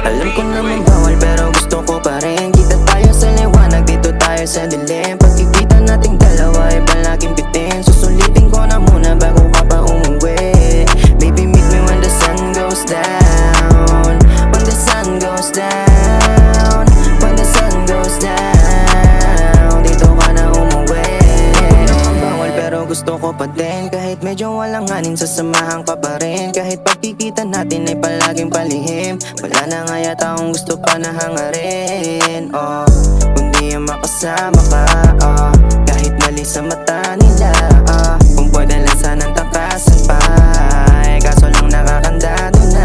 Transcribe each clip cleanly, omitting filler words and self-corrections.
Alam ko naman bawal pero gusto ko pa rin. Kita tayo sa liwanag, dito tayo sa dilim. Pagkikita nating dalawa ay palaging bitin. Susulitin ko na muna bago ka pa umuwi. Baby, meet me when the sun goes down. When the sun goes down. When the sun goes down. Dito ka na umuwi. Bawal pero gusto ko pa din. Kahit medyo walang hanin, sasamahan ka pa rin. Kahit pagkikita natin ay palaging palihim. Wala na nga yata akong gusto pa na hangarin. Kung di makasama ka, kahit mali sa mata nila, kung pwede lang sanang takasan pa, kaso lang nakakandado na.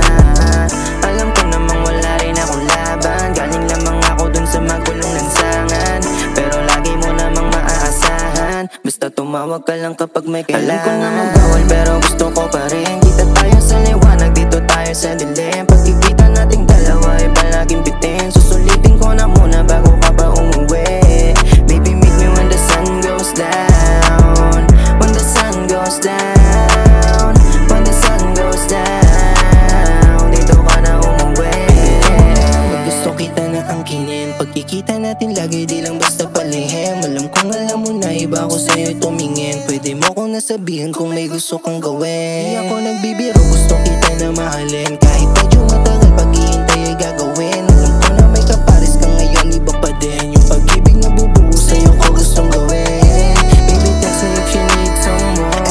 Alam ko namang wala rin akong laban. Galing lamang ako dun sa magulong lansangan. Pero lagi mo namang maaasahan. Basta tumawag ka lang kapag may kailangan. Alam ko naman bawal pero gusto ko pa rin. Kita tayo sa liwanag, dito tayo sa dilim. Pagkikita nating dalawa ay palaging bitin. Susulitin ko na muna bago ka pa umuwi. Baby, meet me when the sun goes down. When the sun goes down. When the sun goes down. Dito ka na umuwi. Gusto kita na angkinin. Pagkikita natin lagi di lang basta palihim. Alam kong alam mo na iba ako sa'yo tumingin. Pwede mo kong nasabihin kung may gusto kang gawin. Di ako nagbibiro, gusto kita na mahalin. Kahit medyo matagal paghihintay ay gagawin. Alam ko na may kapares ka ngayon, iba pa din. Yung pag-ibig na bubuo sa'yo ko gustong gawin. Baby, text me if you need someone.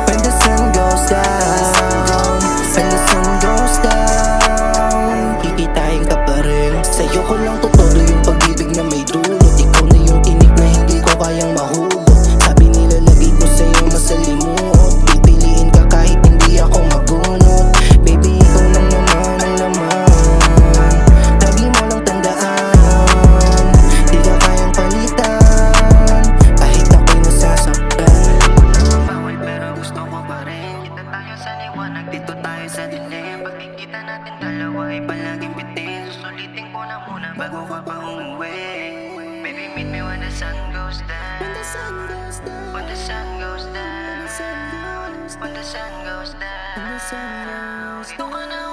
When the sun goes down. When the sun goes down. Kikitain ka pa rin. Sa'yo ko lang todo yung pag-ibig na may dulot. Ikaw na yung tinik na hindi ko kayang mahugot. Sabi nila lagi ko sa'yo masalimuot. Pipiliin ka kahit hindi ako magunot. Baby, ikaw lang naman ang laman. Lagi mo lang tandaan, di ka kayang palitan. Kahit ako'y nasasaktan. Bawal pero gusto ko pa rin. Kita tayo sa liwanag, dito tayo sa dilim. Pagkikita natin dalawa ay palaging bitin. Susulitin ko na muna bago ka pa umuwi. Baby, meet me when the sun goes down. When the sun goes down. When the sun goes down. When the sun goes down. When the sun goes down. Dito ka na